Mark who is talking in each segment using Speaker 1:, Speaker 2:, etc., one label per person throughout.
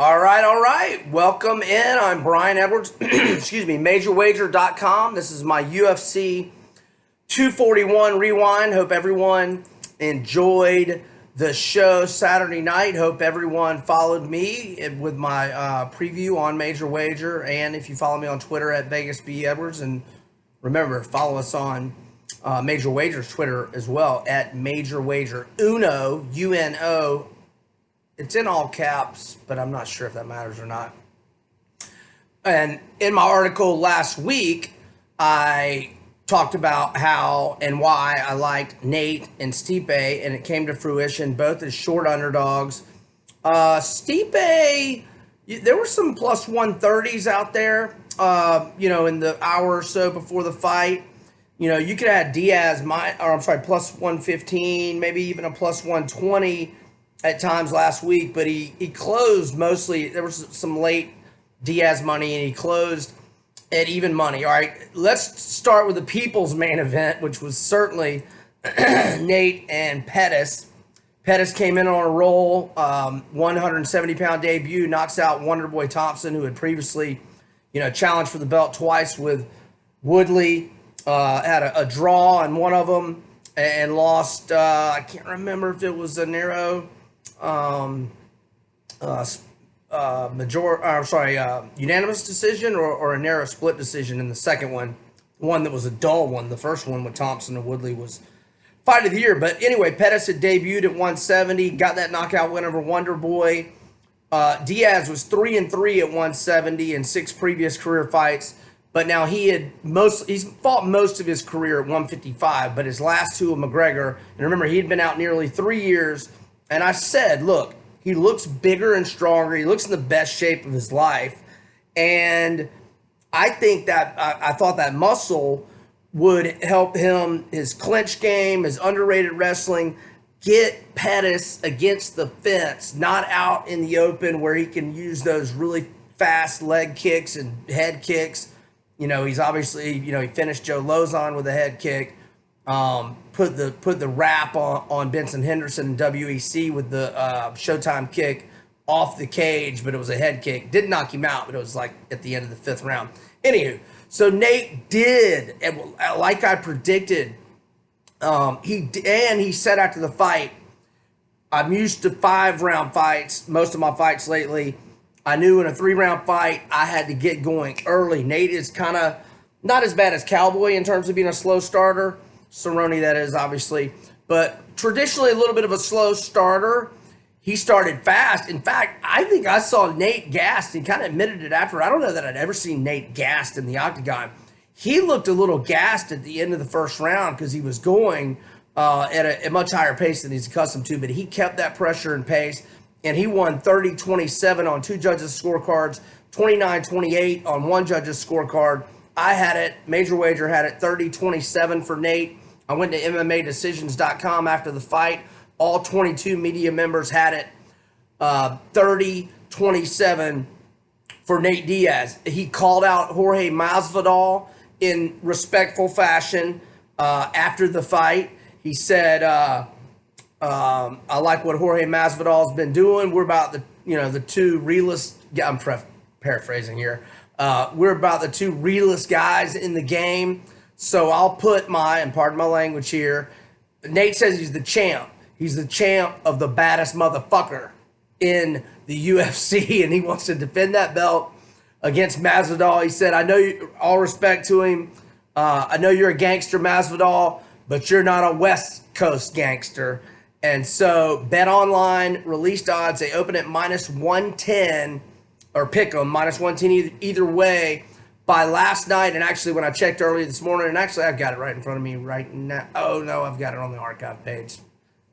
Speaker 1: All right. Welcome in. I'm Brian Edwards. Excuse me, MajorWager.com. This is my UFC 241 Rewind. Hope everyone enjoyed the show Saturday night. Hope everyone followed me with my preview on Major Wager. And if you follow me on Twitter at VegasBEdwards. And remember, follow us on Major Wager's Twitter as well at Major Wager. Uno, UNO. It's in all caps, but I'm not sure if that matters or not. And in my article last week, I talked about how and why I liked Nate and Stipe, and it came to fruition, both as short underdogs. Stipe, there were some plus 130s out there, in the hour or so before the fight. You could have plus 115, maybe even a plus 120 at times last week, but he closed mostly. There was some late Diaz money, and he closed at even money. All right, let's start with the people's main event, which was certainly Nate and Pettis. Pettis came in on a roll, 170-pound debut, knocks out Wonderboy Thompson, who had previously, challenged for the belt twice with Woodley. Had a draw in one of them and lost. I can't remember if it was a narrow. Unanimous decision or a narrow split decision in the second one that was a dull one. The first one with Thompson and Woodley was fight of the year. But anyway, Pettis had debuted at 170, got that knockout win over Wonderboy. Diaz was 3-3 at 170 in 6 previous career fights, but now he's fought most of his career at 155, but his last two of McGregor, and remember, he had been out nearly 3 years. And I said, look, he looks bigger and stronger. He looks in the best shape of his life. And I think that I thought that muscle would help him, his clinch game, his underrated wrestling, get Pettis against the fence, not out in the open where he can use those really fast leg kicks and head kicks. He's obviously, he finished Joe Lozon with a head kick. Put the wrap on Benson Henderson in WEC with the Showtime kick off the cage, but it was a head kick. Didn't knock him out, but it was like at the end of the 5th round. Anywho, so Nate did, like I predicted, he said after the fight, I'm used to 5-round fights, most of my fights lately. I knew in a 3-round fight, I had to get going early. Nate is kind of not as bad as Cowboy in terms of being a slow starter. Cerrone, that is, obviously. But traditionally a little bit of a slow starter. He started fast. In fact, I think I saw Nate gassed. He kind of admitted it after. I don't know that I'd ever seen Nate gassed in the Octagon. He looked a little gassed at the end of the first round because he was going at a much higher pace than he's accustomed to. But he kept that pressure and pace. And he won 30-27 on 2 judges' scorecards, 29-28 on 1 judge's scorecard. I had it, Major Wager had it 30-27 for Nate. I went to MMAdecisions.com after the fight. All 22 media members had it 30-27 for Nate Diaz. He called out Jorge Masvidal in respectful fashion after the fight. He said, I like what Jorge Masvidal's been doing. We're about the two realest, I'm paraphrasing here. We're about the 2 realest guys in the game. So I'll put and pardon my language here, Nate says he's the champ. He's the champ of the baddest motherfucker in the UFC, and he wants to defend that belt against Masvidal. He said, I know you, all respect to him, I know you're a gangster, Masvidal, but you're not a West Coast gangster. And so Bet Online released odds. They open at -110, or pick them, -110 either way by last night. And actually, when I checked earlier this morning, and actually I've got it right in front of me right now. Oh, no, I've got it on the archive page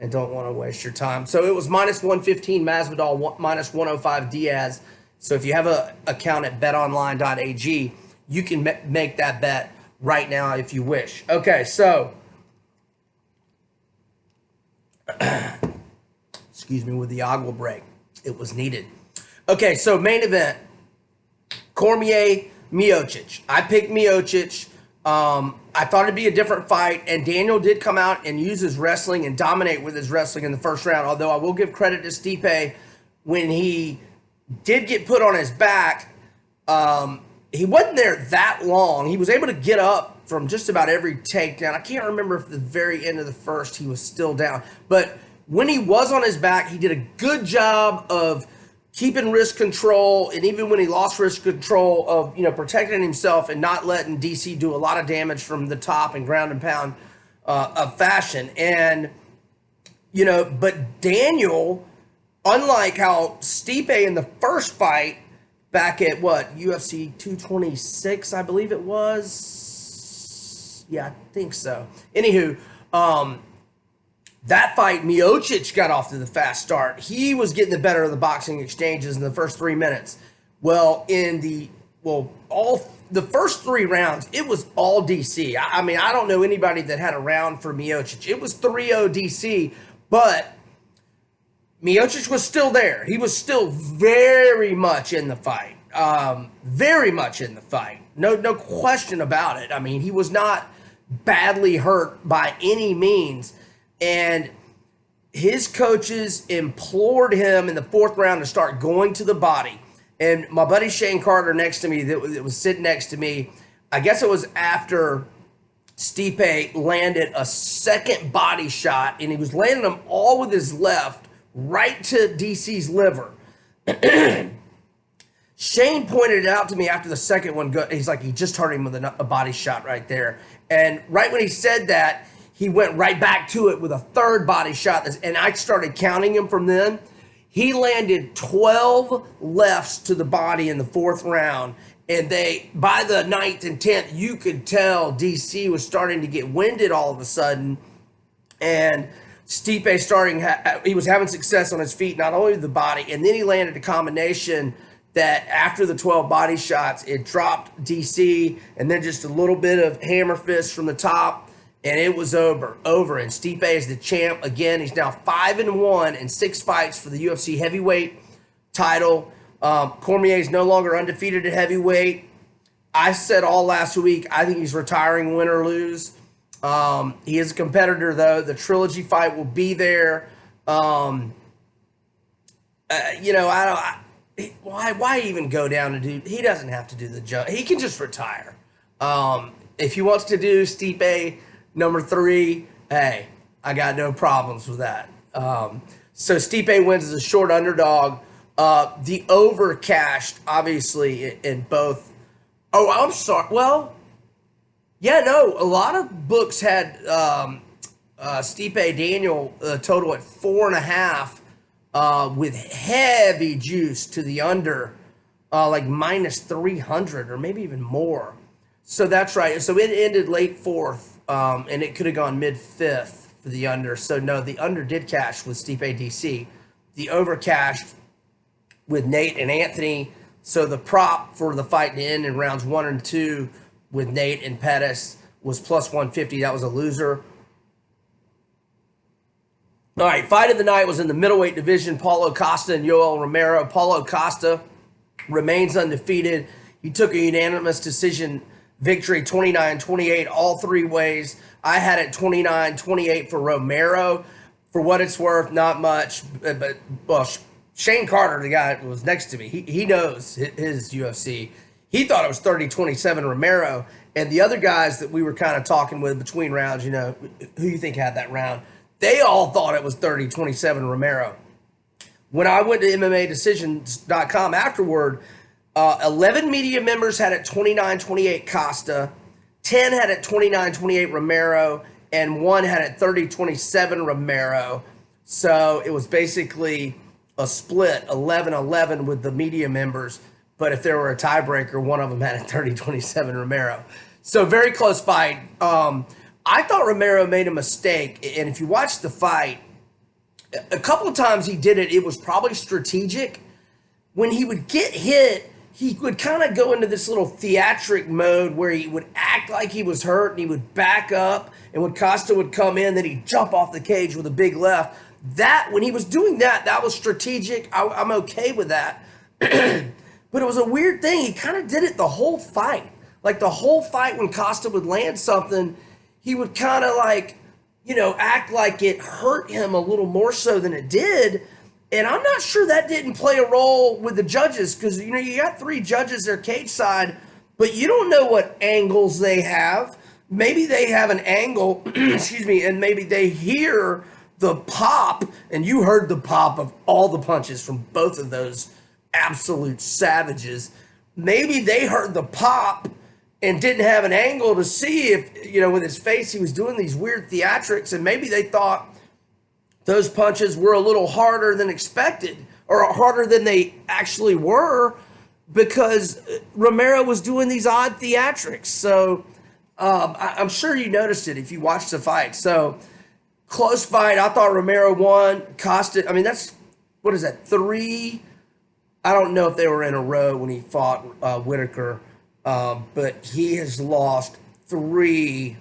Speaker 1: and don't want to waste your time. So it was -115 Masvidal, -105 Diaz. So if you have an account at betonline.ag, you can make that bet right now if you wish. Okay, so excuse me, with the agua break, it was needed. Okay, so main event, Cormier, Miocic. I picked Miocic. I thought it'd be a different fight, and Daniel did come out and use his wrestling and dominate with his wrestling in the first round, although I will give credit to Stipe when he did get put on his back. He wasn't there that long. He was able to get up from just about every takedown. I can't remember if at the very end of the first he was still down. But when he was on his back, he did a good job of keeping wrist control, and even when he lost wrist control, of protecting himself and not letting DC do a lot of damage from the top and ground and pound of fashion. And but Daniel, unlike how Stipe in the first fight back at UFC 226, I believe it was. Yeah, I think so. Anywho, that fight, Miocic got off to the fast start. He was getting the better of the boxing exchanges in the first 3 minutes. Well, all the first 3 rounds, it was all DC. I mean, I don't know anybody that had a round for Miocic. It was 3-0 DC, but Miocic was still there. He was still very much in the fight. Very much in the fight. No question about it. I mean, he was not badly hurt by any means. And his coaches implored him in the 4th round to start going to the body. And my buddy Shane Carter next to me, that was sitting next to me, I guess it was after Stipe landed a second body shot, and he was landing them all with his left, right to DC's liver. Shane pointed it out to me after the second one. He's like, he just hurt him with a body shot right there. And right when he said that, he went right back to it with a 3rd body shot. And I started counting him from then. He landed 12 lefts to the body in the 4th round. And by the 9th and 10th, you could tell DC was starting to get winded all of a sudden. And Stipe he was having success on his feet, not only the body, and then he landed a combination that after the 12 body shots, it dropped DC, and then just a little bit of hammer fist from the top, and it was over. And Stipe is the champ again. He's now 5-1 in 6 fights for the UFC heavyweight title. Cormier is no longer undefeated at heavyweight. I said all last week, I think he's retiring, win or lose. He is a competitor, though. The trilogy fight will be there. Why even go down to do? He doesn't have to do the jump. He can just retire. If he wants to do Stipe number 3, hey, I got no problems with that. So Stipe wins as a short underdog. The over cashed, obviously, in both. Oh, I'm sorry. Well, yeah, no, a lot of books had Stipe Daniel total at 4.5 with heavy juice to the under, like -300 or maybe even more. So that's right. So it ended late 4th, and it could have gone mid-5th for the under. So no, the under did cash with Stipe DC. The over cashed with Nate and Anthony. So the prop for the fight to end in rounds 1 and 2 with Nate and Pettis was +150. That was a loser. All right, fight of the night was in the middleweight division. Paulo Costa and Yoel Romero. Paulo Costa remains undefeated. He took a unanimous decision victory, 29-28, all 3 ways. I had it 29-28 for Romero. For what it's worth, not much. But Shane Carter, the guy who was next to me, he knows his UFC. He thought it was 30-27 Romero. And the other guys that we were kind of talking with between rounds, who you think had that round, they all thought it was 30-27 Romero. When I went to MMADecisions.com afterward, 11 media members had it 29-28 Costa, 10 had it 29-28 Romero, and 1 had it 30-27 Romero. So it was basically a split, 11-11 with the media members. But if there were a tiebreaker, one of them had it 30-27 Romero. So very close fight. I thought Romero made a mistake. And if you watch the fight, a couple of times he did it, it was probably strategic. When he would get hit, he would kind of go into this little theatric mode where he would act like he was hurt and he would back up. And when Costa would come in, then he'd jump off the cage with a big left. When he was doing that, that was strategic. I'm okay with that. But it was a weird thing. He kind of did it the whole fight. Like the whole fight when Costa would land something, he would kind of act like it hurt him a little more so than it did. And I'm not sure that didn't play a role with the judges because, you know, you got 3 judges there cage side, but you don't know what angles they have. Maybe they have an angle, excuse me, and maybe they hear the pop, and you heard the pop of all the punches from both of those absolute savages. Maybe they heard the pop and didn't have an angle to see if, you know, with his face, he was doing these weird theatrics, and maybe they thought those punches were a little harder than expected or harder than they actually were because Romero was doing these odd theatrics. So I'm sure you noticed it if you watched the fight. So close fight. I thought Romero won. Costa, I mean, that's, what is that, 3? I don't know if they were in a row when he fought Whitaker, but he has lost 3.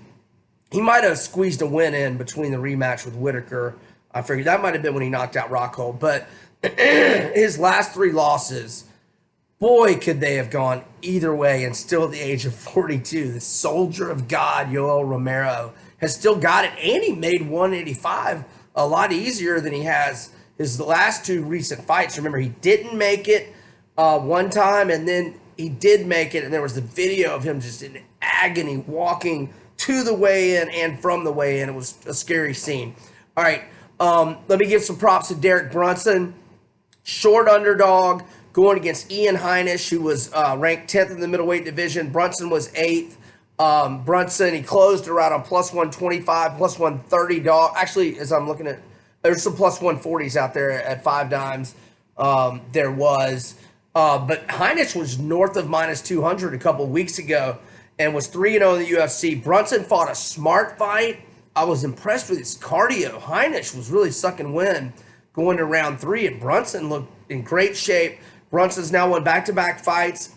Speaker 1: He might have squeezed a win in between the rematch with Whitaker. I figured that might have been when he knocked out Rockhold. But his last 3 losses, boy, could they have gone either way. And still at the age of 42, the soldier of God, Yoel Romero, has still got it. And he made 185 a lot easier than he has his last 2 recent fights. Remember, he didn't make it one time, and then he did make it. And there was the video of him just in agony walking to the weigh-in and from the weigh-in. It was a scary scene. All right. Let me give some props to Derek Brunson, short underdog, going against Ian Heinisch, who was ranked 10th in the middleweight division. Brunson was 8th. Brunson, he closed around on plus 125, plus 130 dog. Actually, as I'm looking at, there's some plus 140s out there at 5 dimes. There was. But Heinisch was north of minus 200 a couple weeks ago and was 3-0 in the UFC. Brunson fought a smart fight. I was impressed with his cardio. Heinisch was really sucking wind going to round 3, and Brunson looked in great shape. Brunson's now won back-to-back fights.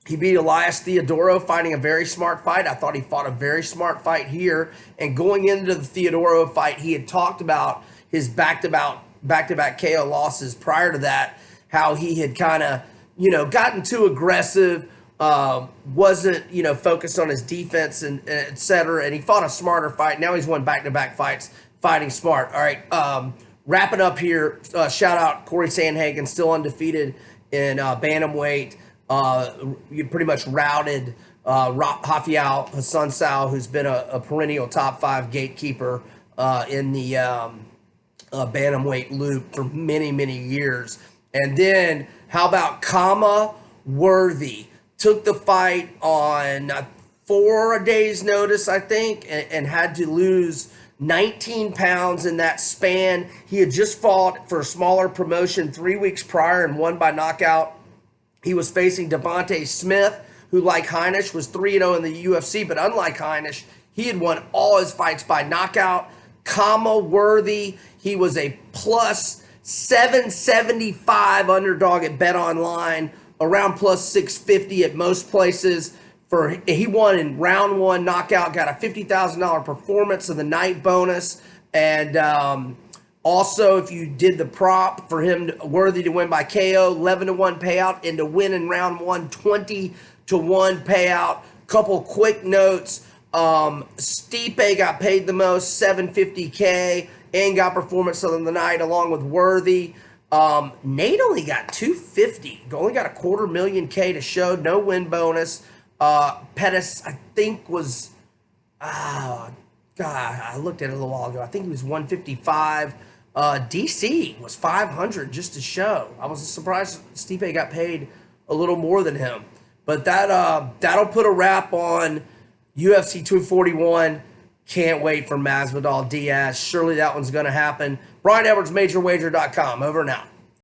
Speaker 1: He beat Elias Theodoro, fighting a very smart fight. I thought he fought a very smart fight here. And going into the Theodoro fight, he had talked about his back-to-back KO losses prior to that, how he had kind of, you know, gotten too aggressive, wasn't, you know, focused on his defense and et cetera. And he fought a smarter fight. Now he's won back-to-back fights fighting smart. All right, wrapping up here, shout out Corey Sandhagen, still undefeated in bantamweight. You pretty much routed Rafael Hassan, who's been a perennial top 5 gatekeeper in the bantamweight loop for many, many years. And then how about Kama Worthy? Took the fight on 4 days' notice, I think, and had to lose 19 pounds in that span. He had just fought for a smaller promotion 3 weeks prior and won by knockout. He was facing Devontae Smith, who, like Heinisch, was 3-0 in the UFC, but unlike Heinisch, he had won all his fights by knockout. Kama Worthy, he was a plus 775 underdog at BetOnline, around plus 650 at most places. He won in round 1 knockout, got a $50,000 performance of the night bonus, and also if you did the prop for him Worthy to win by KO, 11-1 payout, and to win in round 1, 20-1 payout. Couple quick notes: Stipe got paid the most, $750K, and got performance of the night along with Worthy. Nate only got $250, only got $250,000 to show, no win bonus. Pettis, I think, was, God, I looked at it a little while ago. I think he was 155. DC was 500 just to show. I was surprised Stipe got paid a little more than him. But that'll put a wrap on UFC 241. Can't wait for Masvidal Diaz. Surely that one's going to happen. Brian Edwards, MajorWager.com. Over and out.